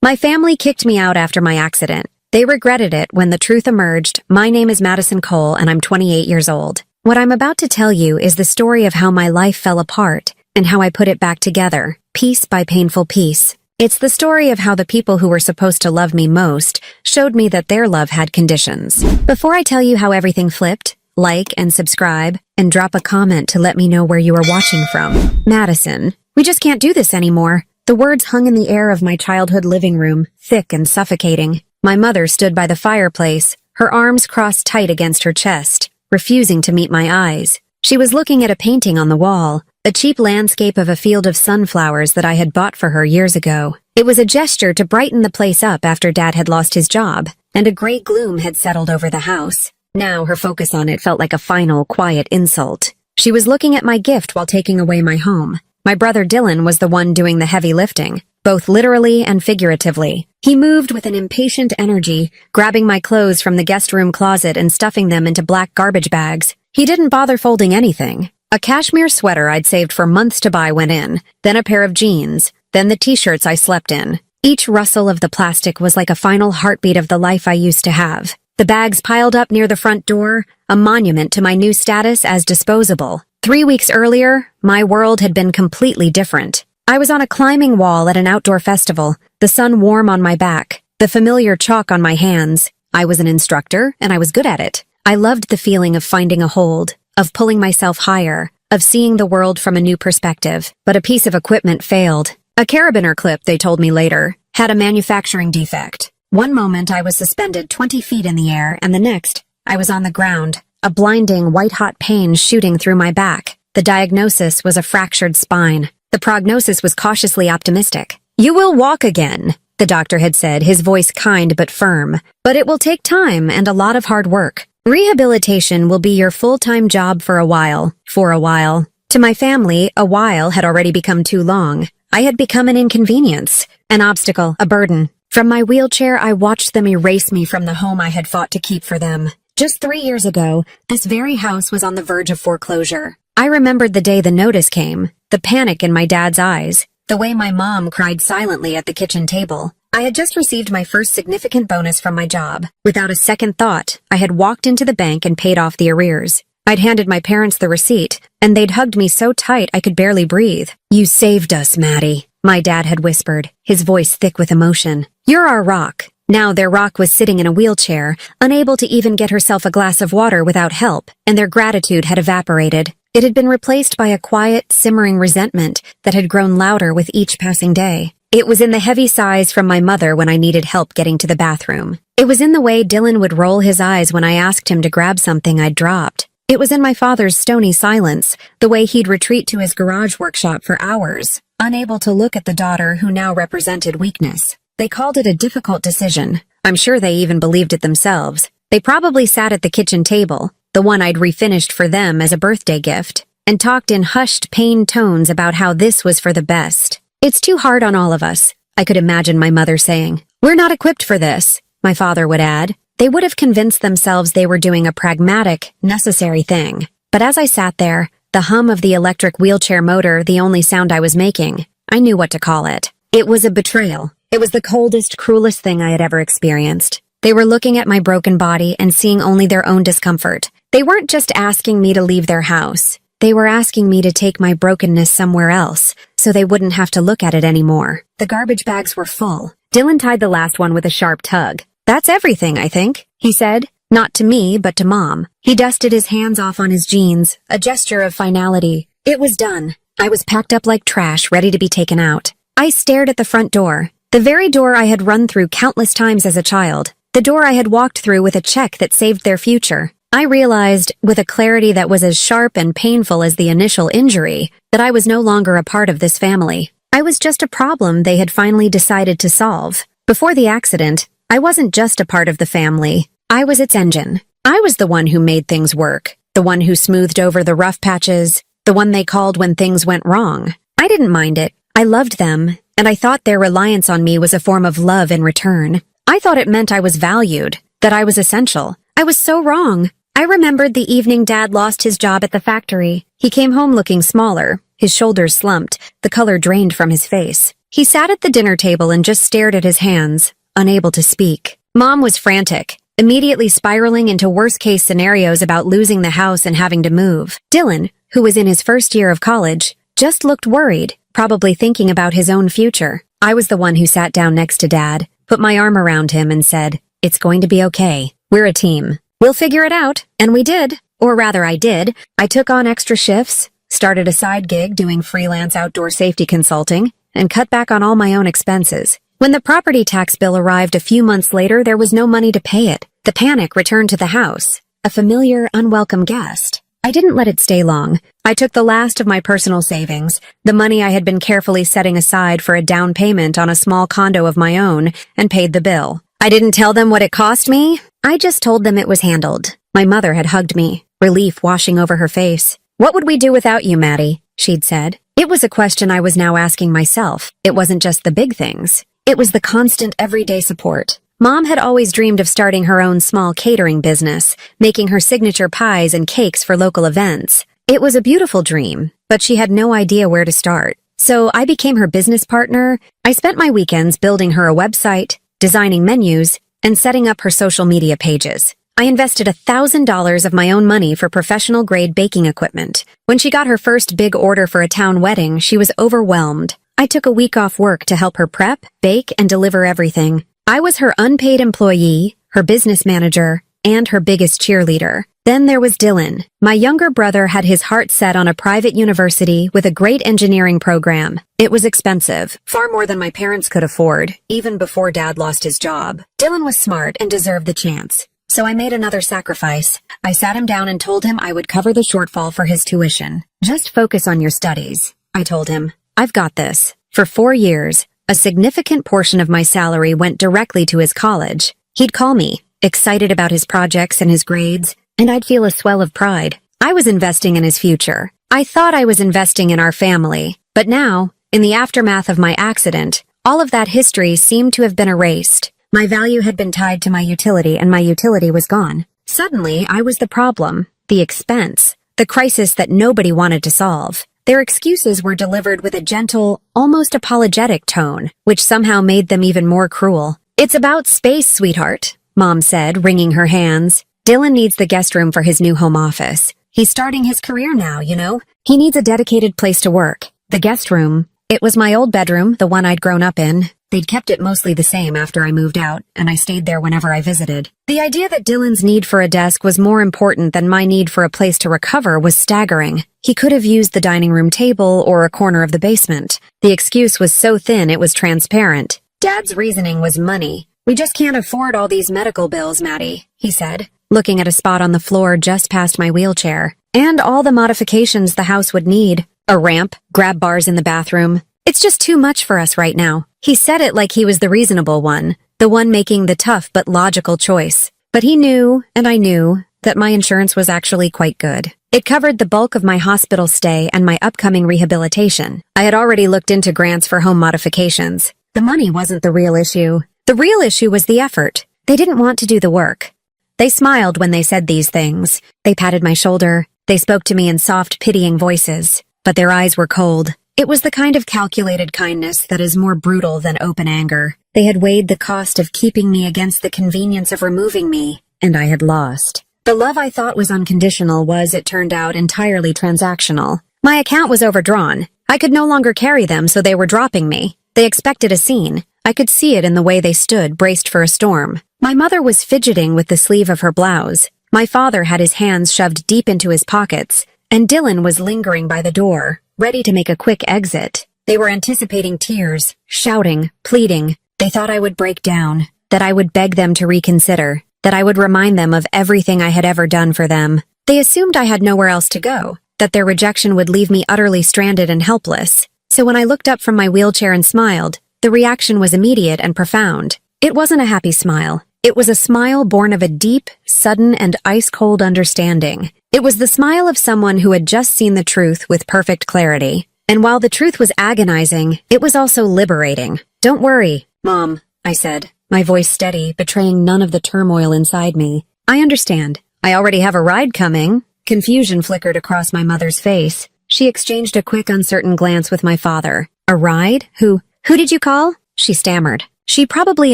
My family kicked me out after my accident. They regretted it when the truth emerged. My name is Madison Cole and I'm 28 years old. What I'm about to tell you is the story of how my life fell apart and how I put it back together, piece by painful piece. It's the story of how the people who were supposed to love me most showed me that their love had conditions. Before I tell you how everything flipped, like and subscribe, and drop a comment to let me know where you are watching from. Madison, we just can't do this anymore. The words hung in the air of my childhood living room, thick and suffocating. My mother stood by the fireplace, her arms crossed tight against her chest, refusing to meet my eyes. She was looking at a painting on the wall, a cheap landscape of a field of sunflowers that I had bought for her years ago. It was a gesture to brighten the place up after Dad had lost his job, and a gray gloom had settled over the house. Now her focus on it felt like a final, quiet insult. She was looking at my gift while taking away my home. My brother Dylan was the one doing the heavy lifting, both literally and figuratively. He moved with an impatient energy, grabbing my clothes from the guest room closet and stuffing them into black garbage bags. He didn't bother folding anything. A cashmere sweater I'd saved for months to buy went in, then a pair of jeans, then the t-shirts I slept in. Each rustle of the plastic was like a final heartbeat of the life I used to have. The bags piled up near the front door, a monument to my new status as disposable. 3 weeks earlier, my world had been completely different. I was on a climbing wall at an outdoor festival, the sun warm on my back, the familiar chalk on my hands. I was an instructor, and I was good at it. I loved the feeling of finding a hold, of pulling myself higher, of seeing the world from a new perspective. But a piece of equipment failed. A carabiner clip, they told me later, had a manufacturing defect. One moment I was suspended 20 feet in the air, and the next, I was on the ground, a blinding, white-hot pain shooting through my back. The diagnosis was a fractured spine. The prognosis was cautiously optimistic. "You will walk again," the doctor had said, his voice kind but firm. "But it will take time and a lot of hard work. Rehabilitation will be your full-time job for a while." For a while. To my family, a while had already become too long. I had become an inconvenience, an obstacle, a burden. From my wheelchair, I watched them erase me from the home I had fought to keep for them. Just 3 years ago, this very house was on the verge of foreclosure. I remembered the day the notice came, the panic in my dad's eyes, the way my mom cried silently at the kitchen table. I had just received my first significant bonus from my job. Without a second thought, I had walked into the bank and paid off the arrears. I'd handed my parents the receipt, and they'd hugged me so tight I could barely breathe. "You saved us, Maddie," my dad had whispered, his voice thick with emotion. "You're our rock." Now their rock was sitting in a wheelchair, unable to even get herself a glass of water without help, and their gratitude had evaporated. It had been replaced by a quiet, simmering resentment that had grown louder with each passing day. It was in the heavy sighs from my mother when I needed help getting to the bathroom. It was in the way Dylan would roll his eyes when I asked him to grab something I'd dropped. It was in my father's stony silence, the way he'd retreat to his garage workshop for hours, unable to look at the daughter who now represented weakness. They called it a difficult decision. I'm sure they even believed it themselves. They probably sat at the kitchen table, the one I'd refinished for them as a birthday gift, and talked in hushed, pained tones about how this was for the best. "It's too hard on all of us," I could imagine my mother saying. "We're not equipped for this," my father would add. They would have convinced themselves they were doing a pragmatic, necessary thing. But as I sat there, the hum of the electric wheelchair motor the only sound I was making, I knew what to call it. It was a betrayal. It was the coldest, cruelest thing I had ever experienced. They were looking at my broken body and seeing only their own discomfort. They weren't just asking me to leave their house. They were asking me to take my brokenness somewhere else, so they wouldn't have to look at it anymore. The garbage bags were full. Dylan tied the last one with a sharp tug. "That's everything, I think," he said. Not to me, but to Mom. He dusted his hands off on his jeans, a gesture of finality. It was done. I was packed up like trash, ready to be taken out. I stared at the front door, the very door I had run through countless times as a child, the door I had walked through with a check that saved their future. I realized, with a clarity that was as sharp and painful as the initial injury, that I was no longer a part of this family. I was just a problem they had finally decided to solve. Before the accident, I wasn't just a part of the family. I was its engine. I was the one who made things work, the one who smoothed over the rough patches, the one they called when things went wrong. I didn't mind it. I loved them, and I thought their reliance on me was a form of love in return. I thought it meant I was valued, that I was essential. I was so wrong. I remembered the evening Dad lost his job at the factory. He came home looking smaller, his shoulders slumped, the color drained from his face. He sat at the dinner table and just stared at his hands, unable to speak. Mom was frantic, immediately spiraling into worst-case scenarios about losing the house and having to move. Dylan, who was in his first year of college, just looked worried, probably thinking about his own future. I was the one who sat down next to Dad, put my arm around him and said, "It's going to be okay. We're a team. We'll figure it out." And we did. Or rather, I did. I took on extra shifts, started a side gig doing freelance outdoor safety consulting, and cut back on all my own expenses. When the property tax bill arrived a few months later, there was no money to pay it. The panic returned to the house, a familiar, unwelcome guest. I didn't let it stay long. I took the last of my personal savings, the money I had been carefully setting aside for a down payment on a small condo of my own, and paid the bill. I didn't tell them what it cost me. I just told them it was handled. My mother had hugged me, relief washing over her face. "What would we do without you, Maddie?" she'd said. It was a question I was now asking myself. It wasn't just the big things. It was the constant everyday support. Mom had always dreamed of starting her own small catering business, making her signature pies and cakes for local events. It was a beautiful dream, but she had no idea where to start. So I became her business partner. I spent my weekends building her a website, designing menus, and setting up her social media pages. I invested $1,000 of my own money for professional-grade baking equipment. When she got her first big order for a town wedding, she was overwhelmed. I took a week off work to help her prep, bake, and deliver everything. I was her unpaid employee, her business manager, and her biggest cheerleader. Then there was Dylan. My younger brother had his heart set on a private university with a great engineering program. It was expensive, far more than my parents could afford, even before Dad lost his job. Dylan was smart and deserved the chance. So I made another sacrifice. I sat him down and told him I would cover the shortfall for his tuition. "Just focus on your studies," I told him. "I've got this." For 4 years, a significant portion of my salary went directly to his college. He'd call me, excited about his projects and his grades, and I'd feel a swell of pride. I was investing in his future. I thought I was investing in our family. But now, in the aftermath of my accident, all of that history seemed to have been erased. My value had been tied to my utility, and my utility was gone. Suddenly, I was the problem, the expense, the crisis that nobody wanted to solve. Their excuses were delivered with a gentle, almost apologetic tone, which somehow made them even more cruel. "It's about space, sweetheart," Mom said, wringing her hands. "Dylan needs the guest room for his new home office. He's starting his career now, you know? He needs a dedicated place to work. The guest room. It was my old bedroom, the one I'd grown up in. They'd kept it mostly the same after I moved out, and I stayed there whenever I visited. The idea that Dylan's need for a desk was more important than my need for a place to recover was staggering. He could have used the dining room table or a corner of the basement. The excuse was so thin it was transparent. Dad's reasoning was money. "We just can't afford all these medical bills, Maddie," he said, looking at a spot on the floor just past my wheelchair. "And all the modifications the house would need. A ramp, grab bars in the bathroom. It's just too much for us right now." He said it like he was the reasonable one, the one making the tough but logical choice. But he knew, and I knew, that my insurance was actually quite good. It covered the bulk of my hospital stay and my upcoming rehabilitation. I had already looked into grants for home modifications. The money wasn't the real issue. The real issue was the effort. They didn't want to do the work. They smiled when they said these things. They patted my shoulder. They spoke to me in soft, pitying voices. But their eyes were cold. It was the kind of calculated kindness that is more brutal than open anger. They had weighed the cost of keeping me against the convenience of removing me, and I had lost. The love I thought was unconditional was, it turned out, entirely transactional. My account was overdrawn. I could no longer carry them, so they were dropping me. They expected a scene. I could see it in the way they stood, braced for a storm. My mother was fidgeting with the sleeve of her blouse. My father had his hands shoved deep into his pockets, and Dylan was lingering by the door, ready to make a quick exit. They were anticipating tears, shouting, pleading. They thought I would break down, that I would beg them to reconsider, that I would remind them of everything I had ever done for them. They assumed I had nowhere else to go, that their rejection would leave me utterly stranded and helpless. So when I looked up from my wheelchair and smiled, the reaction was immediate and profound. It wasn't a happy smile. It was a smile born of a deep, sudden, and ice-cold understanding. It was the smile of someone who had just seen the truth with perfect clarity. And while the truth was agonizing, it was also liberating. "Don't worry, Mom," I said, my voice steady, betraying none of the turmoil inside me. "I understand. I already have a ride coming." Confusion flickered across my mother's face. She exchanged a quick, uncertain glance with my father. A ride? Who "Who did you call?" she stammered. She probably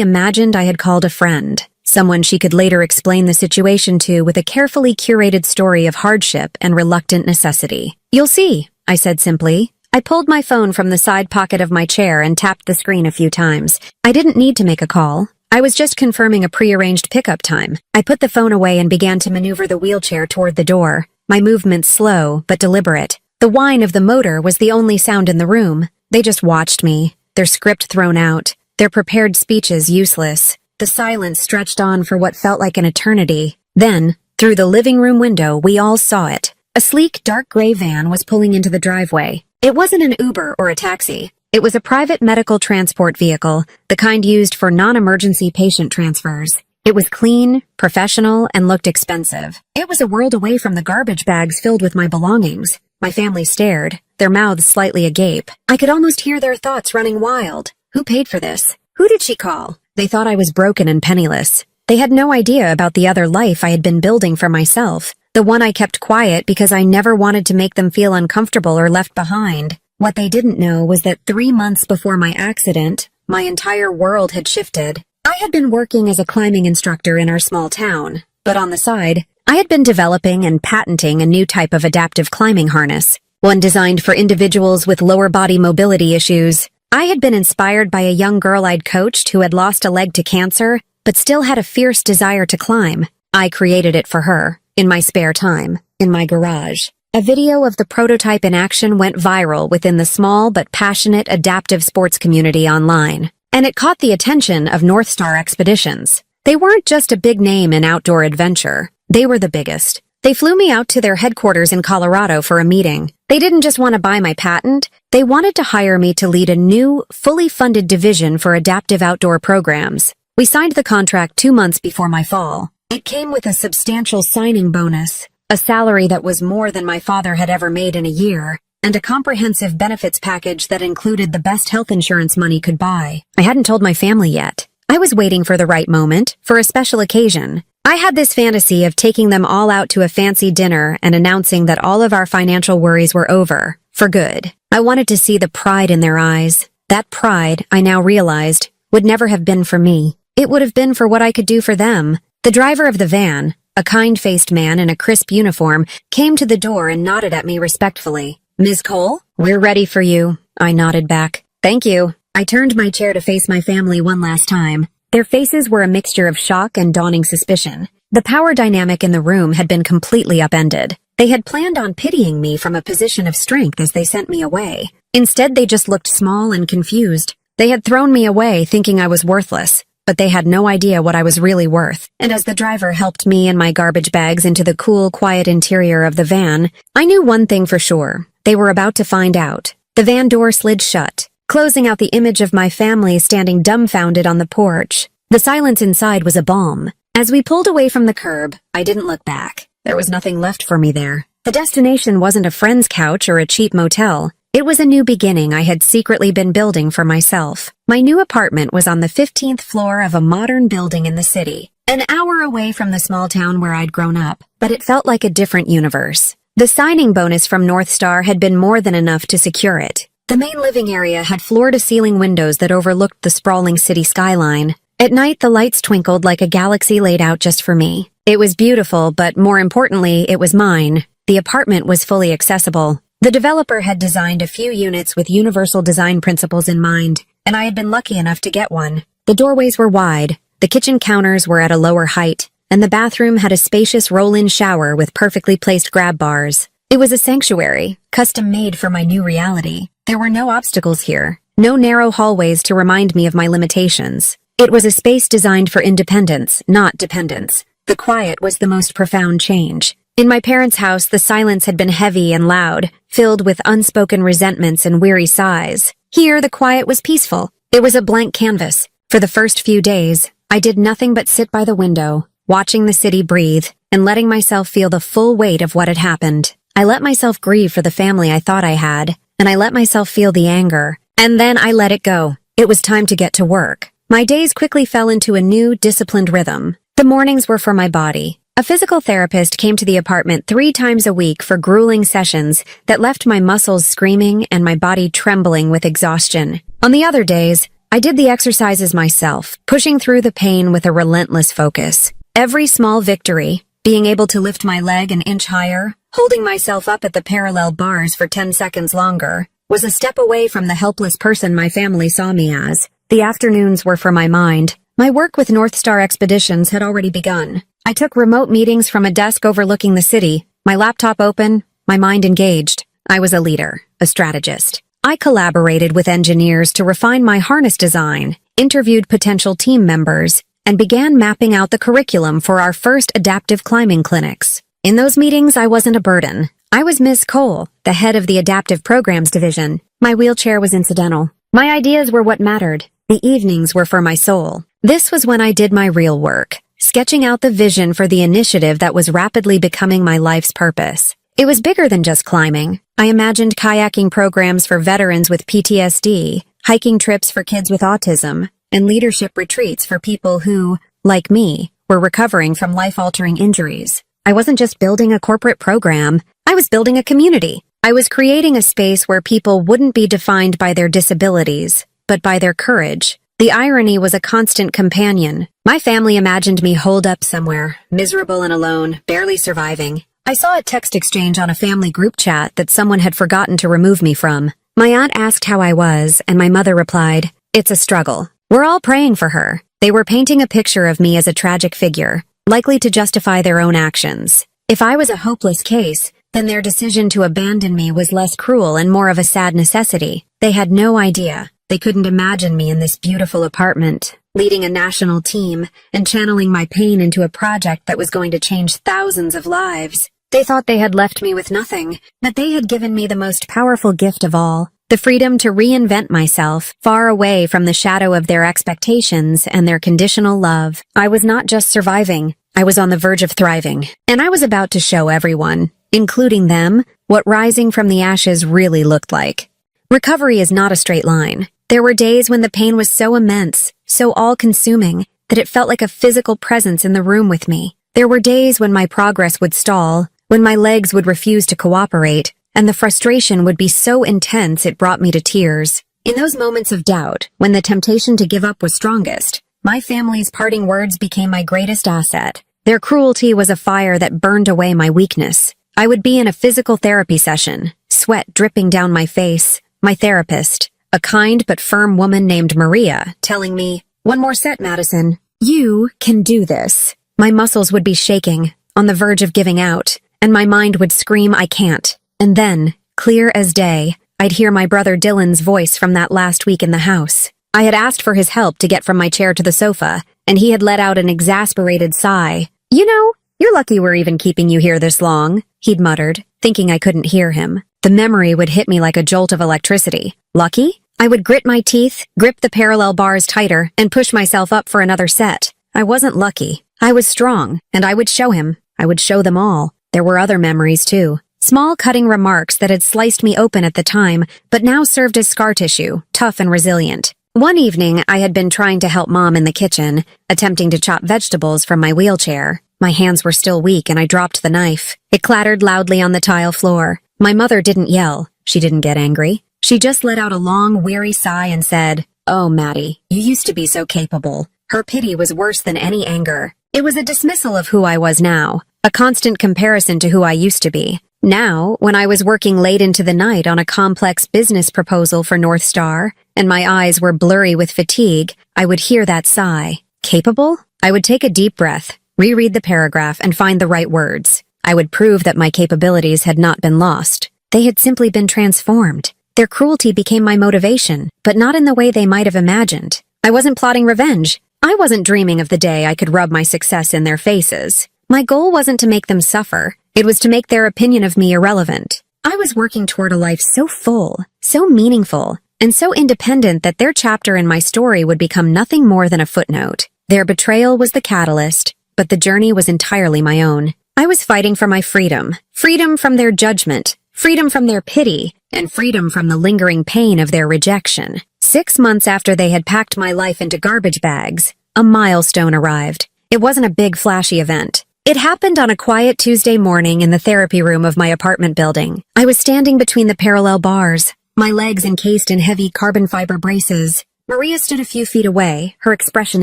imagined I had called a friend, someone she could later explain the situation to with a carefully curated story of hardship and reluctant necessity. "You'll see," I said simply. I pulled my phone from the side pocket of my chair and tapped the screen a few times. I didn't need to make a call. I was just confirming a prearranged pickup time. I put the phone away and began to maneuver the wheelchair toward the door, my movements slow but deliberate. The whine of the motor was the only sound in the room. They just watched me, their script thrown out, their prepared speeches useless. The silence stretched on for what felt like an eternity. Then, through the living room window, we all saw it. A sleek, dark gray van was pulling into the driveway. It wasn't an Uber or a taxi. It was a private medical transport vehicle, the kind used for non-emergency patient transfers. It was clean, professional, and looked expensive. It was a world away from the garbage bags filled with my belongings. My family stared, their mouths slightly agape. I could almost hear their thoughts running wild. Who paid for this? Who did she call? They thought I was broken and penniless. They had no idea about the other life I had been building for myself, the one I kept quiet because I never wanted to make them feel uncomfortable or left behind. What they didn't know was that 3 months before my accident, my entire world had shifted. I had been working as a climbing instructor in our small town, but on the side, I had been developing and patenting a new type of adaptive climbing harness, one designed for individuals with lower body mobility issues. I had been inspired by a young girl I'd coached who had lost a leg to cancer, but still had a fierce desire to climb. I created it for her, in my spare time, in my garage. A video of the prototype in action went viral within the small but passionate adaptive sports community online, and it caught the attention of North Star Expeditions. They weren't just a big name in outdoor adventure, they were the biggest. They flew me out to their headquarters in Colorado for a meeting. They didn't just want to buy my patent, they wanted to hire me to lead a new, fully funded division for adaptive outdoor programs. We signed the contract 2 months before my fall. It came with a substantial signing bonus, a salary that was more than my father had ever made in a year, and a comprehensive benefits package that included the best health insurance money could buy. I hadn't told my family yet. I was waiting for the right moment, for a special occasion. I had this fantasy of taking them all out to a fancy dinner and announcing that all of our financial worries were over, for good. I wanted to see the pride in their eyes. That pride, I now realized, would never have been for me. It would have been for what I could do for them. The driver of the van, a kind-faced man in a crisp uniform, came to the door and nodded at me respectfully. "Ms. Cole, we're ready for you," I nodded back. "Thank you." I turned my chair to face my family one last time. Their faces were a mixture of shock and dawning suspicion. The power dynamic in the room had been completely upended. They had planned on pitying me from a position of strength as they sent me away. Instead, they just looked small and confused. They had thrown me away thinking I was worthless, but they had no idea what I was really worth. And as the driver helped me and my garbage bags into the cool, quiet interior of the van, I knew one thing for sure. They were about to find out. The van door slid shut, closing out the image of my family standing dumbfounded on the porch. The silence inside was a balm. As we pulled away from the curb, I didn't look back. There was nothing left for me there. The destination wasn't a friend's couch or a cheap motel. It was a new beginning I had secretly been building for myself. My new apartment was on the 15th floor of a modern building in the city, an hour away from the small town where I'd grown up, but it felt like a different universe. The signing bonus from North Star had been more than enough to secure it. The main living area had floor-to-ceiling windows that overlooked the sprawling city skyline. At night, the lights twinkled like a galaxy laid out just for me. It was beautiful, but more importantly, it was mine. The apartment was fully accessible. The developer had designed a few units with universal design principles in mind, and I had been lucky enough to get one. The doorways were wide, the kitchen counters were at a lower height, and the bathroom had a spacious roll-in shower with perfectly placed grab bars. It was a sanctuary, custom-made for my new reality. There were no obstacles here, no narrow hallways to remind me of my limitations. It was a space designed for independence, not dependence. The quiet was the most profound change. In my parents' house, the silence had been heavy and loud, filled with unspoken resentments and weary sighs. Here, the quiet was peaceful. It was a blank canvas. For the first few days, I did nothing but sit by the window, watching the city breathe, and letting myself feel the full weight of what had happened. I let myself grieve for the family I thought I had, and I let myself feel the anger. And then I let it go. It was time to get to work. My days quickly fell into a new, disciplined rhythm. The mornings were for my body. A physical therapist came to the apartment 3 times a week for grueling sessions that left my muscles screaming and my body trembling with exhaustion. On the other days, I did the exercises myself, pushing through the pain with a relentless focus. Every small victory, being able to lift my leg an inch higher, holding myself up at the parallel bars for 10 seconds longer, was a step away from the helpless person my family saw me as. The afternoons were for my mind. My work with North Star Expeditions had already begun. I took remote meetings from a desk overlooking the city, my laptop open, my mind engaged. I was a leader, a strategist. I collaborated with engineers to refine my harness design, interviewed potential team members, and began mapping out the curriculum for our first adaptive climbing clinics. In those meetings, I wasn't a burden. I was Ms. Cole, the head of the Adaptive Programs Division. My wheelchair was incidental. My ideas were what mattered. The evenings were for my soul. This was when I did my real work, sketching out the vision for the initiative that was rapidly becoming my life's purpose. It was bigger than just climbing. I imagined kayaking programs for veterans with PTSD, hiking trips for kids with autism, and leadership retreats for people who, like me, were recovering from life-altering injuries. I wasn't just building a corporate program, I was building a community. I was creating a space where people wouldn't be defined by their disabilities, but by their courage. The irony was a constant companion. My family imagined me holed up somewhere, miserable and alone, barely surviving. I saw a text exchange on a family group chat that someone had forgotten to remove me from. My aunt asked how I was, and my mother replied, "It's a struggle. We're all praying for her." They were painting a picture of me as a tragic figure, likely to justify their own actions. If I was a hopeless case, then their decision to abandon me was less cruel and more of a sad necessity. They had no idea. They couldn't imagine me in this beautiful apartment, leading a national team and channeling my pain into a project that was going to change thousands of lives. They thought they had left me with nothing, but they had given me the most powerful gift of all, the freedom to reinvent myself, far away from the shadow of their expectations and their conditional love. I was not just surviving, I was on the verge of thriving, and I was about to show everyone, including them, what rising from the ashes really looked like. Recovery is not a straight line. There were days when the pain was so immense, so all-consuming, that it felt like a physical presence in the room with me. There were days when my progress would stall, when my legs would refuse to cooperate, and the frustration would be so intense it brought me to tears. In those moments of doubt, when the temptation to give up was strongest, my family's parting words became my greatest asset. Their cruelty was a fire that burned away my weakness. I would be in a physical therapy session, sweat dripping down my face, my therapist, a kind but firm woman named Maria, telling me, "One more set, Madison. You can do this." My muscles would be shaking, on the verge of giving out, and my mind would scream, "I can't." And then, clear as day, I'd hear my brother Dylan's voice from that last week in the house. I had asked for his help to get from my chair to the sofa, and he had let out an exasperated sigh. "You know, you're lucky we're even keeping you here this long," he'd muttered, thinking I couldn't hear him. The memory would hit me like a jolt of electricity. Lucky? I would grit my teeth, grip the parallel bars tighter, and push myself up for another set. I wasn't lucky. I was strong, and I would show him. I would show them all. There were other memories, too. Small cutting remarks that had sliced me open at the time, but now served as scar tissue, tough and resilient. One evening, I had been trying to help Mom in the kitchen, attempting to chop vegetables from my wheelchair. My hands were still weak, and I dropped the knife. It clattered loudly on the tile floor. My mother didn't yell. She didn't get angry. She just let out a long, weary sigh and said, "Oh, Maddie, you used to be so capable." Her pity was worse than any anger. It was a dismissal of who I was now, a constant comparison to who I used to be. Now, when I was working late into the night on a complex business proposal for North Star, and my eyes were blurry with fatigue, I would hear that sigh. Capable? I would take a deep breath, reread the paragraph, and find the right words. I would prove that my capabilities had not been lost. They had simply been transformed. Their cruelty became my motivation, but not in the way they might have imagined. I wasn't plotting revenge. I wasn't dreaming of the day I could rub my success in their faces. My goal wasn't to make them suffer. It was to make their opinion of me irrelevant. I was working toward a life so full, so meaningful, and so independent that their chapter in my story would become nothing more than a footnote. Their betrayal was the catalyst, but the journey was entirely my own. I was fighting for my freedom. Freedom from their judgment, freedom from their pity, and freedom from the lingering pain of their rejection. 6 months after they had packed my life into garbage bags, a milestone arrived. It wasn't a big, flashy event. It happened on a quiet Tuesday morning in the therapy room of my apartment building. I was standing between the parallel bars, my legs encased in heavy carbon fiber braces. Maria stood a few feet away, her expression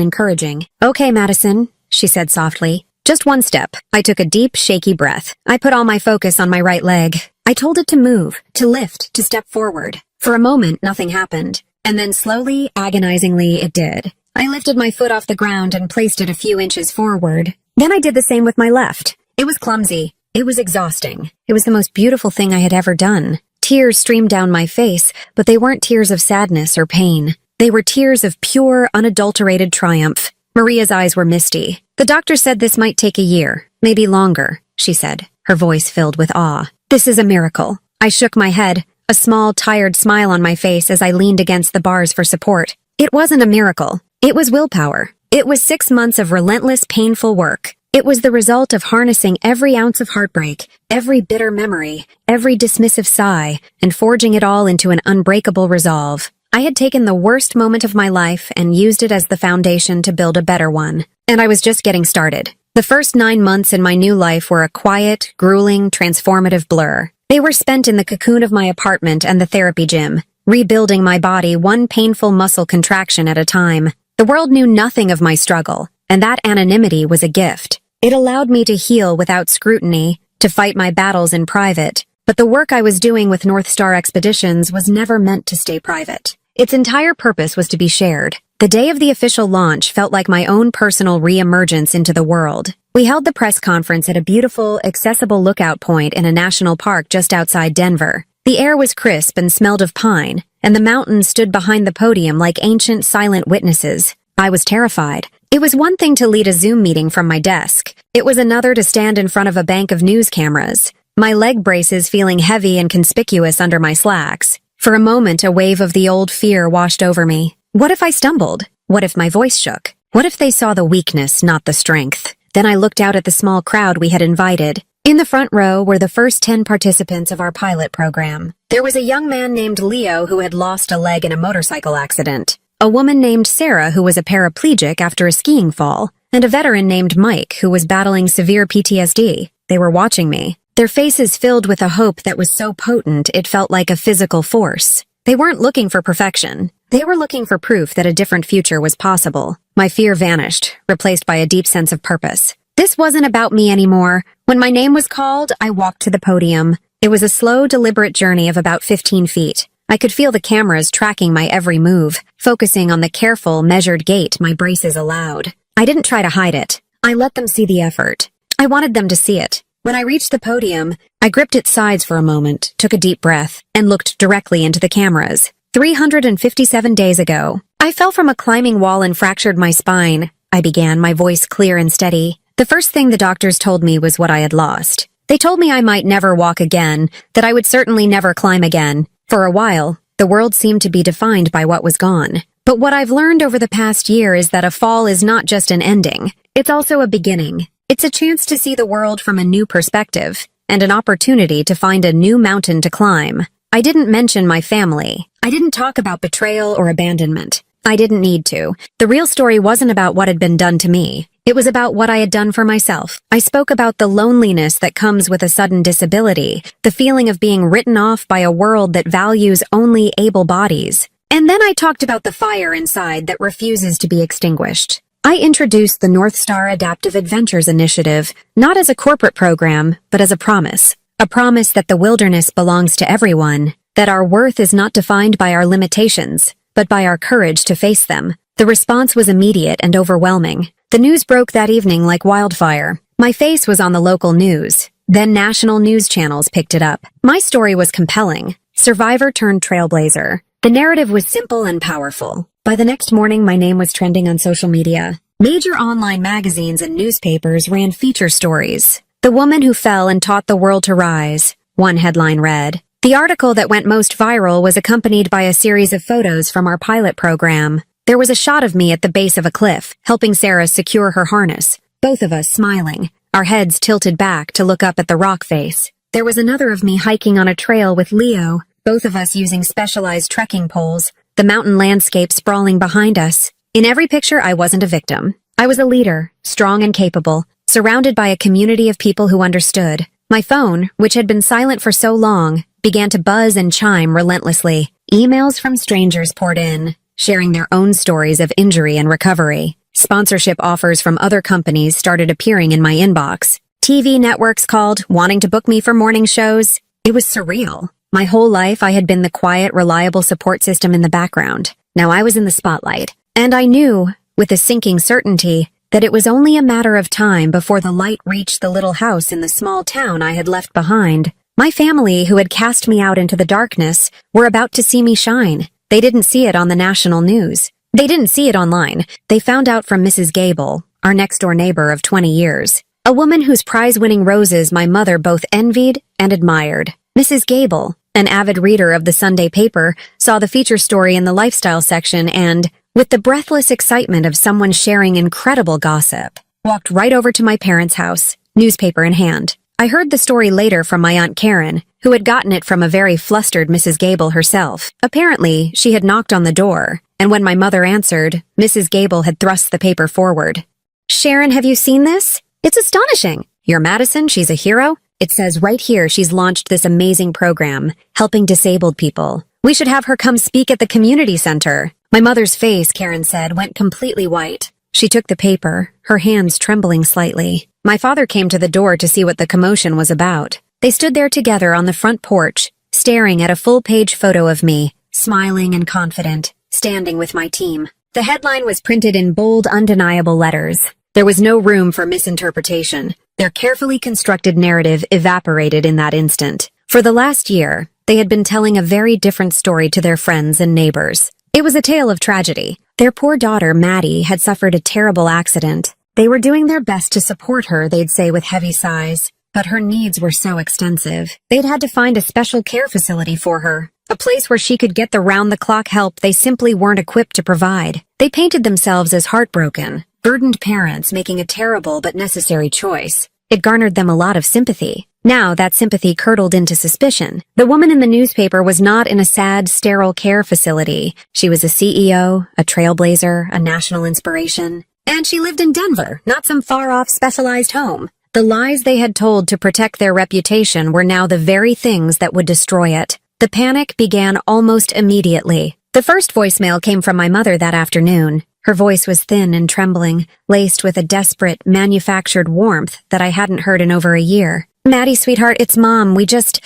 encouraging. "Okay, Madison," she said softly. "Just one step." I took a deep, shaky breath. I put all my focus on my right leg. I told it to move, to lift, to step forward. For a moment, nothing happened. And then slowly, agonizingly, it did. I lifted my foot off the ground and placed it a few inches forward. Then I did the same with my left. It was clumsy. It was exhausting. It was the most beautiful thing I had ever done. Tears streamed down my face, but they weren't tears of sadness or pain. They were tears of pure, unadulterated triumph. Maria's eyes were misty. "The doctor said this might take a year, maybe longer," she said, her voice filled with awe. "This is a miracle." I shook my head, a small, tired smile on my face as I leaned against the bars for support. It wasn't a miracle. It was willpower. It was 6 months of relentless, painful work. It was the result of harnessing every ounce of heartbreak, every bitter memory, every dismissive sigh, and forging it all into an unbreakable resolve. I had taken the worst moment of my life and used it as the foundation to build a better one. And I was just getting started. The first 9 months in my new life were a quiet, grueling, transformative blur. They were spent in the cocoon of my apartment and the therapy gym, rebuilding my body one painful muscle contraction at a time. The world knew nothing of my struggle, and that anonymity was a gift. It allowed me to heal without scrutiny, to fight my battles in private. But the work I was doing with North Star Expeditions was never meant to stay private. Its entire purpose was to be shared. The day of the official launch felt like my own personal re-emergence into the world. We held the press conference at a beautiful, accessible lookout point in a national park just outside Denver. The air was crisp and smelled of pine, and the mountains stood behind the podium like ancient, silent witnesses. I was terrified. It was one thing to lead a Zoom meeting from my desk. It was another to stand in front of a bank of news cameras, my leg braces feeling heavy and conspicuous under my slacks. For a moment, a wave of the old fear washed over me. What if I stumbled? What if my voice shook? What if they saw the weakness, not the strength? Then I looked out at the small crowd we had invited. In the front row were the first 10 participants of our pilot program. There was a young man named Leo who had lost a leg in a motorcycle accident, a woman named Sarah who was a paraplegic after a skiing fall, and a veteran named Mike who was battling severe PTSD. They were watching me, their faces filled with a hope that was so potent it felt like a physical force. They weren't looking for perfection. They were looking for proof that a different future was possible. My fear vanished, replaced by a deep sense of purpose. This wasn't about me anymore. When my name was called, I walked to the podium. It was a slow, deliberate journey of about 15 feet. I could feel the cameras tracking my every move, focusing on the careful, measured gait my braces allowed. I didn't try to hide it. I let them see the effort. I wanted them to see it. When I reached the podium, I gripped its sides for a moment, took a deep breath, and looked directly into the cameras. 357 days ago, I fell from a climbing wall and fractured my spine. I began, my voice clear and steady. The first thing the doctors told me was what I had lost. They told me I might never walk again, that I would certainly never climb again. For a while, the world seemed to be defined by what was gone. But what I've learned over the past year is that a fall is not just an ending. It's also a beginning. It's a chance to see the world from a new perspective, and an opportunity to find a new mountain to climb. I didn't mention my family. I didn't talk about betrayal or abandonment. I didn't need to. The real story wasn't about what had been done to me. It was about what I had done for myself. I spoke about the loneliness that comes with a sudden disability, the feeling of being written off by a world that values only able bodies. And then I talked about the fire inside that refuses to be extinguished. I introduced the North Star Adaptive Adventures Initiative, not as a corporate program, but as a promise that the wilderness belongs to everyone, that our worth is not defined by our limitations, but by our courage to face them. The response was immediate and overwhelming. The news broke that evening like wildfire. My face was on the local news. Then national news channels picked it up. My story was compelling. Survivor turned trailblazer. The narrative was simple and powerful. By the next morning, my name was trending on social media. Major online magazines and newspapers ran feature stories. "The woman who fell and taught the world to rise," one headline read. The article that went most viral was accompanied by a series of photos from our pilot program. There was a shot of me at the base of a cliff, helping Sarah secure her harness, both of us smiling, our heads tilted back to look up at the rock face. There was another of me hiking on a trail with Leo, both of us using specialized trekking poles, the mountain landscape sprawling behind us. In every picture, I wasn't a victim. I was a leader, strong and capable, surrounded by a community of people who understood. My phone, which had been silent for so long, began to buzz and chime relentlessly. Emails from strangers poured in, sharing their own stories of injury and recovery. Sponsorship offers from other companies started appearing in my inbox. TV networks called, wanting to book me for morning shows. It was surreal. My whole life I had been the quiet, reliable support system in the background. Now I was in the spotlight. And I knew, with a sinking certainty, that it was only a matter of time before the light reached the little house in the small town I had left behind. My family, who had cast me out into the darkness, were about to see me shine. They didn't see it on the national news. They didn't see it online. They found out from Mrs. Gable, our next-door neighbor of 20 years. A woman whose prize-winning roses my mother both envied and admired. Mrs. Gable, an avid reader of the Sunday paper, saw the feature story in the lifestyle section and, with the breathless excitement of someone sharing incredible gossip, walked right over to my parents' house, newspaper in hand. I heard the story later from my Aunt Karen, who had gotten it from a very flustered Mrs. Gable herself. Apparently, she had knocked on the door, and when my mother answered, Mrs. Gable had thrust the paper forward. "Sharon, have you seen this? It's astonishing. Your Madison, she's a hero. It says right here she's launched this amazing program, helping disabled people. We should have her come speak at the community center." My mother's face, Karen said, went completely white. She took the paper, her hands trembling slightly. My father came to the door to see what the commotion was about. They stood there together on the front porch, staring at a full-page photo of me, smiling and confident, standing with my team. The headline was printed in bold, undeniable letters. There was no room for misinterpretation. Their carefully constructed narrative evaporated in that instant. For the last year, they had been telling a very different story to their friends and neighbors. It was a tale of tragedy. Their poor daughter, Maddie, had suffered a terrible accident. They were doing their best to support her, they'd say with heavy sighs, but her needs were so extensive. They'd had to find a special care facility for her, a place where she could get the round-the-clock help they simply weren't equipped to provide. They painted themselves as heartbroken, burdened parents making a terrible but necessary choice. It garnered them a lot of sympathy. Now that sympathy curdled into suspicion. The woman in the newspaper was not in a sad, sterile care facility. She was a CEO, a trailblazer, a national inspiration. And she lived in Denver, not some far-off specialized home. The lies they had told to protect their reputation were now the very things that would destroy it. The panic began almost immediately. The first voicemail came from my mother that afternoon. Her voice was thin and trembling, laced with a desperate, manufactured warmth that I hadn't heard in over a year. "Maddie, sweetheart, it's Mom. We just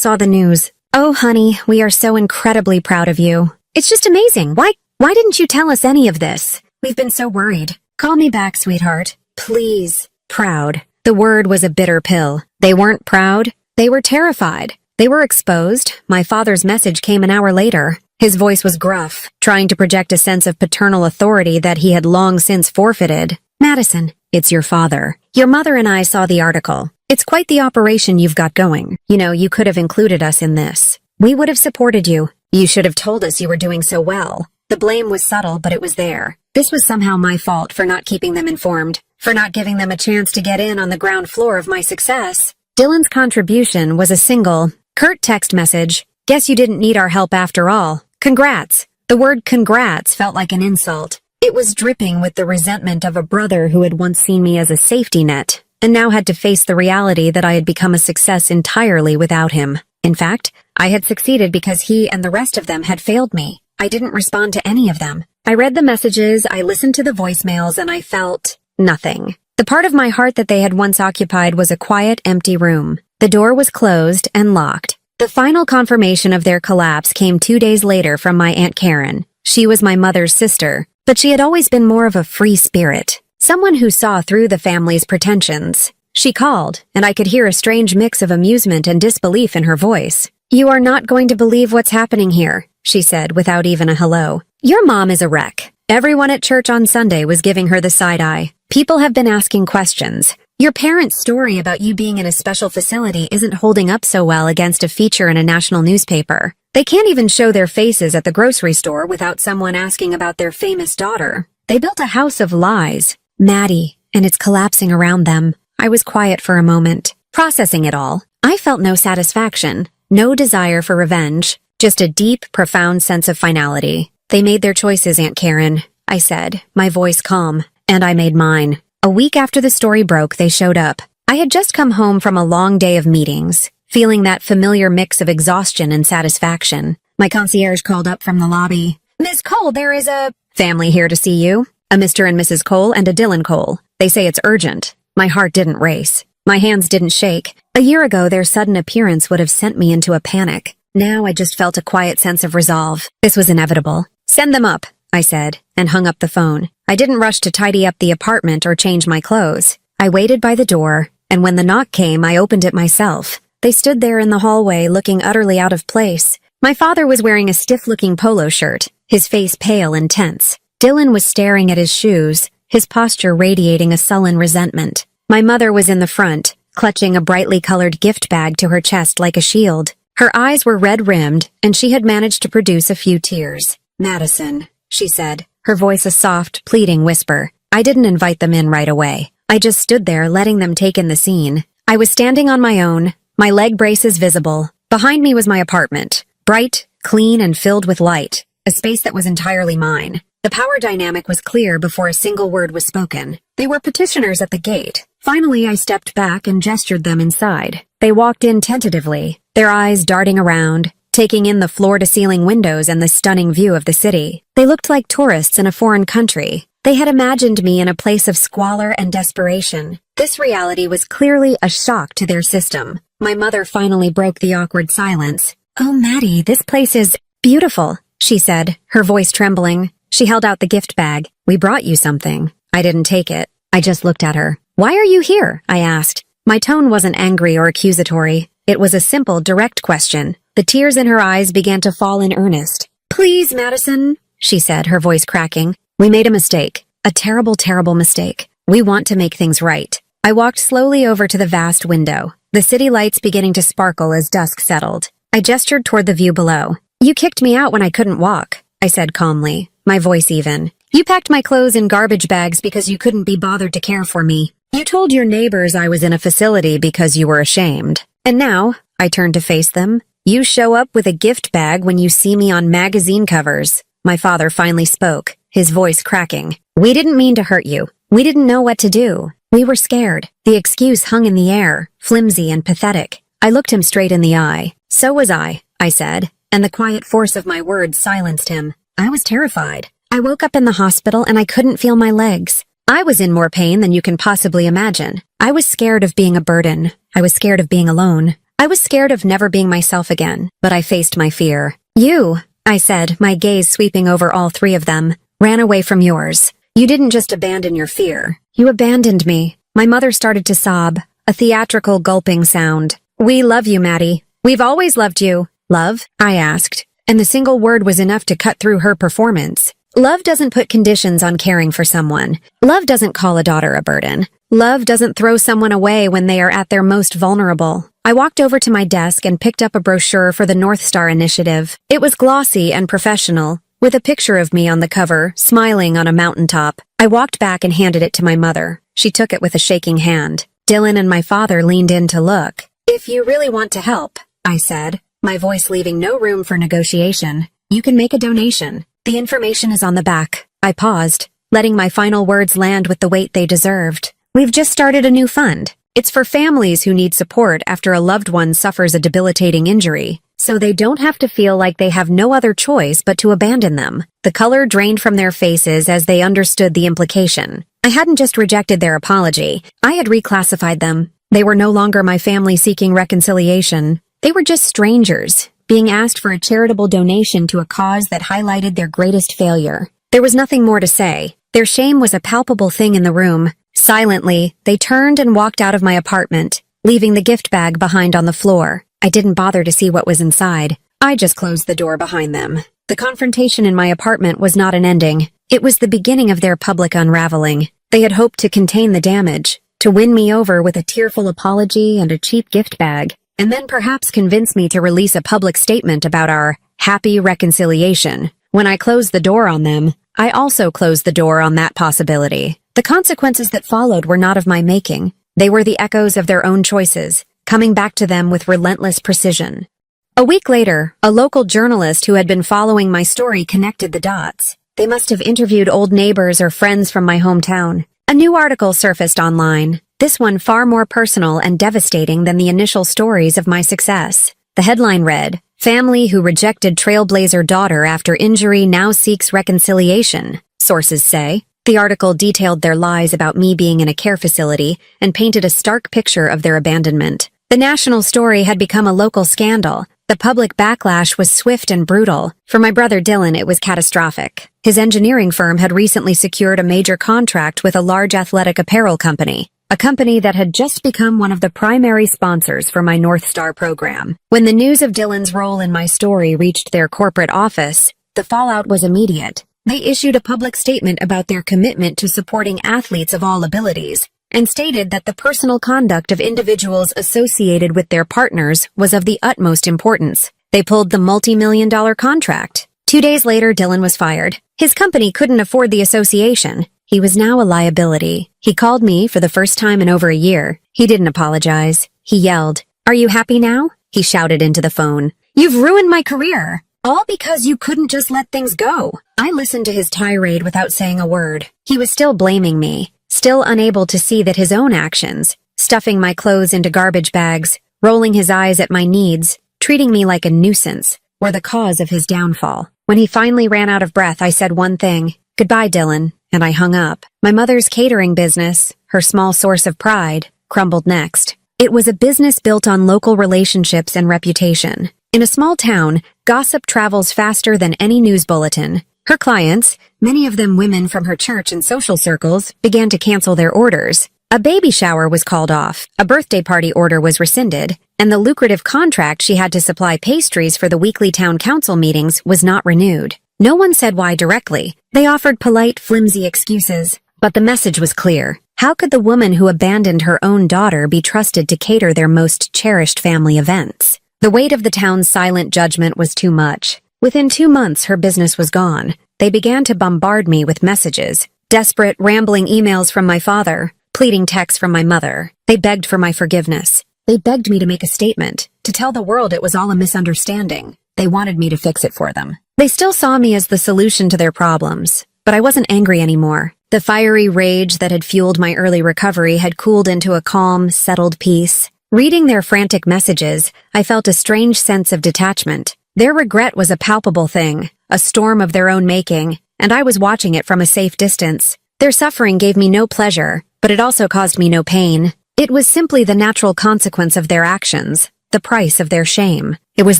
saw the news. Oh, honey, we are so incredibly proud of you. It's just amazing. Why didn't you tell us any of this? We've been so worried. Call me back, sweetheart. Please." Proud. The word was a bitter pill. They weren't proud. They were terrified. They were exposed. My father's message came an hour later. His voice was gruff, trying to project a sense of paternal authority that he had long since forfeited. "Madison, it's your father. Your mother and I saw the article. It's quite the operation you've got going. You know, you could have included us in this. We would have supported you. You should have told us you were doing so well." The blame was subtle, but it was there. This was somehow my fault for not keeping them informed, for not giving them a chance to get in on the ground floor of my success. Dylan's contribution was a single, curt text message. "Guess you didn't need our help after all. Congrats." The word congrats felt like an insult. It was dripping with the resentment of a brother who had once seen me as a safety net, and now had to face the reality that I had become a success entirely without him. In fact, I had succeeded because he and the rest of them had failed me. I didn't respond to any of them. I read the messages, I listened to the voicemails, and I felt nothing. The part of my heart that they had once occupied was a quiet, empty room. The door was closed and locked. The final confirmation of their collapse came 2 days later from my Aunt Karen. She was my mother's sister, but she had always been more of a free spirit, someone who saw through the family's pretensions. She called, and I could hear a strange mix of amusement and disbelief in her voice. "You are not going to believe what's happening here," she said without even a hello. "Your mom is a wreck. Everyone at church on Sunday was giving her the side eye. People have been asking questions. Your parents' story about you being in a special facility isn't holding up so well against a feature in a national newspaper. They can't even show their faces at the grocery store without someone asking about their famous daughter. They built a house of lies. Maddie, and it's collapsing around them." I was quiet for a moment, processing it all. I felt no satisfaction, no desire for revenge, just a deep, profound sense of finality. "They made their choices, Aunt Karen," I said, my voice calm, "and I made mine." A week after the story broke, they showed up. I had just come home from a long day of meetings, feeling that familiar mix of exhaustion and satisfaction. My concierge called up from the lobby. "Miss Cole, there is a family here to see you. A Mr. and Mrs. Cole and a Dylan Cole. They say it's urgent." My heart didn't race. My hands didn't shake. A year ago, their sudden appearance would have sent me into a panic. Now I just felt a quiet sense of resolve. This was inevitable. "Send them up," I said, and hung up the phone. I didn't rush to tidy up the apartment or change my clothes. I waited by the door, and when the knock came, I opened it myself. They stood there in the hallway, looking utterly out of place. My father was wearing a stiff-looking polo shirt, his face pale and tense. Dylan was staring at his shoes, his posture radiating a sullen resentment. My mother was in the front, clutching a brightly colored gift bag to her chest like a shield. Her eyes were red-rimmed, and she had managed to produce a few tears. "Madison," she said, her voice a soft, pleading whisper. I didn't invite them in right away. I just stood there, letting them take in the scene. I was standing on my own, my leg braces visible. Behind me was my apartment, bright, clean, and filled with light, a space that was entirely mine. The power dynamic was clear before a single word was spoken. They were petitioners at the gate. Finally, I stepped back and gestured them inside. They walked in tentatively, their eyes darting around, taking in the floor-to-ceiling windows and the stunning view of the city. They looked like tourists in a foreign country. They had imagined me in a place of squalor and desperation. This reality was clearly a shock to their system. My mother finally broke the awkward silence. "Oh, Maddie, this place is beautiful," she said, her voice trembling. She held out the gift bag. "We brought you something." I didn't take it. I just looked at her. "Why are you here?" I asked. My tone wasn't angry or accusatory. It was a simple, direct question. The tears in her eyes began to fall in earnest. "Please, Madison," she said, her voice cracking. "We made a mistake. A terrible, terrible mistake. We want to make things right." I walked slowly over to the vast window, the city lights beginning to sparkle as dusk settled. I gestured toward the view below. "You kicked me out when I couldn't walk," I said calmly, my voice even. "You packed my clothes in garbage bags because you couldn't be bothered to care for me. You told your neighbors I was in a facility because you were ashamed. And now," I turned to face them, "you show up with a gift bag when you see me on magazine covers." My father finally spoke, his voice cracking. "We didn't mean to hurt you. We didn't know what to do. We were scared." The excuse hung in the air, flimsy and pathetic. I looked him straight in the eye. "So was I said, and the quiet force of my words silenced him. I was terrified. I woke up in the hospital and I couldn't feel my legs. I was in more pain than you can possibly imagine. I was scared of being a burden. I was scared of being alone. I was scared of never being myself again, but I faced my fear. "You," I said, my gaze sweeping over all three of them, "ran away from yours. You didn't just abandon your fear. You abandoned me." My mother started to sob, a theatrical gulping sound. "We love you, Maddie. We've always loved you." "Love?" I asked, and the single word was enough to cut through her performance. Love doesn't put conditions on caring for someone. Love doesn't call a daughter a burden. Love doesn't throw someone away when they are at their most vulnerable. I walked over to my desk and picked up a brochure for the North Star Initiative. It was glossy and professional, with a picture of me on the cover, smiling on a mountaintop. I walked back and handed it to my mother. She took it with a shaking hand. Dylan and my father leaned in to look. "If you really want to help," I said, my voice leaving no room for negotiation, "you can make a donation. The information is on the back." I paused, letting my final words land with the weight they deserved. "We've just started a new fund. It's for families who need support after a loved one suffers a debilitating injury, so they don't have to feel like they have no other choice but to abandon them." The color drained from their faces as they understood the implication. I hadn't just rejected their apology. I had reclassified them. They were no longer my family seeking reconciliation. They were just strangers, being asked for a charitable donation to a cause that highlighted their greatest failure. There was nothing more to say. Their shame was a palpable thing in the room. Silently, they turned and walked out of my apartment, leaving the gift bag behind on the floor. I didn't bother to see what was inside. I just closed the door behind them. The confrontation in my apartment was not an ending. It was the beginning of their public unraveling. They had hoped to contain the damage, to win me over with a tearful apology and a cheap gift bag, and then perhaps convince me to release a public statement about our happy reconciliation. When I closed the door on them, I also closed the door on that possibility. The consequences that followed were not of my making. They were the echoes of their own choices, coming back to them with relentless precision. A week later, a local journalist who had been following my story connected the dots. They must have interviewed old neighbors or friends from my hometown. A new article surfaced online. this one far more personal and devastating than the initial stories of my success. The headline read, "Family who rejected trailblazer daughter after injury now seeks reconciliation," sources say. The article detailed their lies about me being in a care facility and painted a stark picture of their abandonment. The national story had become a local scandal. The public backlash was swift and brutal. For my brother Dylan, it was catastrophic. His engineering firm had recently secured a major contract with a large athletic apparel company, a company that had just become one of the primary sponsors for my North Star program. When the news of Dylan's role in my story reached their corporate office, the fallout was immediate. They issued a public statement about their commitment to supporting athletes of all abilities, and stated that the personal conduct of individuals associated with their partners was of the utmost importance. They pulled the multi-million-dollar contract. 2 days later, Dylan was fired. His company couldn't afford the association. He was now a liability. He called me for the first time in over a year. He didn't apologize. He yelled, "Are you happy now?" He shouted into the phone. "You've ruined my career. All because you couldn't just let things go." I listened to his tirade without saying a word. He was still blaming me, still unable to see that his own actions, stuffing my clothes into garbage bags, rolling his eyes at my needs, treating me like a nuisance, were the cause of his downfall. When he finally ran out of breath, I said one thing, "Goodbye, Dylan," and I hung up. My mother's catering business, her small source of pride, crumbled next. It was a business built on local relationships and reputation. In a small town, gossip travels faster than any news bulletin. Her clients, many of them women from her church and social circles, began to cancel their orders. A baby shower was called off, a birthday party order was rescinded, and the lucrative contract she had to supply pastries for the weekly town council meetings was not renewed. No one said why directly. They offered polite, flimsy excuses. But the message was clear. How could the woman who abandoned her own daughter be trusted to cater their most cherished family events? The weight of the town's silent judgment was too much. Within 2 months, her business was gone. They began to bombard me with messages, desperate, rambling emails from my father, pleading texts from my mother. They begged for my forgiveness. They begged me to make a statement, to tell the world it was all a misunderstanding. They wanted me to fix it for them. They still saw me as the solution to their problems, but I wasn't angry anymore. The fiery rage that had fueled my early recovery had cooled into a calm, settled peace. Reading their frantic messages, I felt a strange sense of detachment. Their regret was a palpable thing, a storm of their own making, and I was watching it from a safe distance. Their suffering gave me no pleasure, but it also caused me no pain. It was simply the natural consequence of their actions, the price of their shame. It was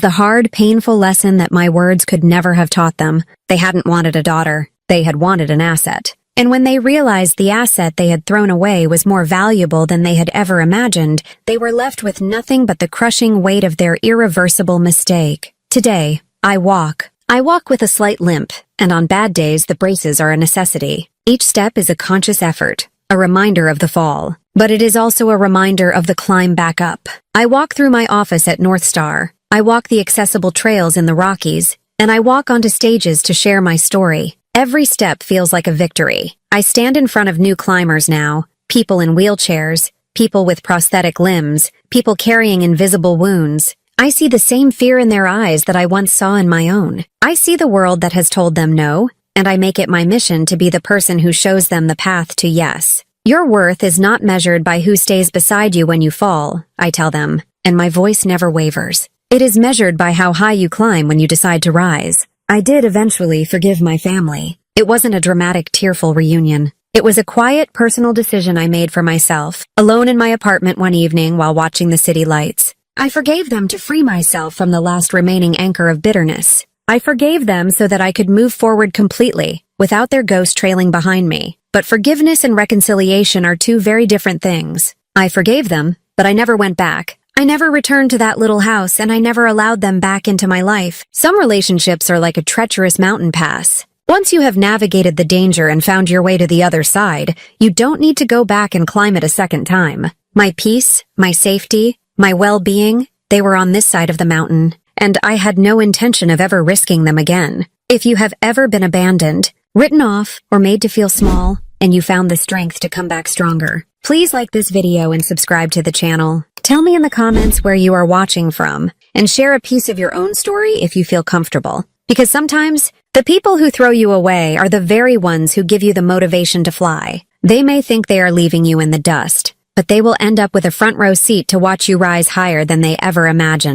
the hard, painful lesson that my words could never have taught them. They hadn't wanted a daughter. They had wanted an asset. And when they realized the asset they had thrown away was more valuable than they had ever imagined, they were left with nothing but the crushing weight of their irreversible mistake. Today, I walk. I walk with a slight limp, and on bad days the braces are a necessity. Each step is a conscious effort, a reminder of the fall. But it is also a reminder of the climb back up. I walk through my office at North Star. I walk the accessible trails in the Rockies, and I walk onto stages to share my story. Every step feels like a victory. I stand in front of new climbers now, people in wheelchairs, people with prosthetic limbs, people carrying invisible wounds. I see the same fear in their eyes that I once saw in my own. I see the world that has told them no, and I make it my mission to be the person who shows them the path to yes. Your worth is not measured by who stays beside you when you fall, I tell them, and my voice never wavers. It is measured by how high you climb when you decide to rise. I did eventually forgive my family. It wasn't a dramatic, tearful reunion. It was a quiet, personal decision I made for myself, alone in my apartment one evening while watching the city lights. I forgave them to free myself from the last remaining anchor of bitterness. I forgave them so that I could move forward completely, without their ghost trailing behind me. But forgiveness and reconciliation are two very different things. I forgave them, but I never went back. I never returned to that little house, and I never allowed them back into my life. Some relationships are like a treacherous mountain pass. Once you have navigated the danger and found your way to the other side, you don't need to go back and climb it a second time. My peace, my safety, my well-being, they were on this side of the mountain, and I had no intention of ever risking them again. If you have ever been abandoned, written off, or made to feel small, and you found the strength to come back stronger, please like this video and subscribe to the channel. Tell me in the comments where you are watching from, and share a piece of your own story if you feel comfortable. Because sometimes, the people who throw you away are the very ones who give you the motivation to fly. They may think they are leaving you in the dust, but they will end up with a front row seat to watch you rise higher than they ever imagined.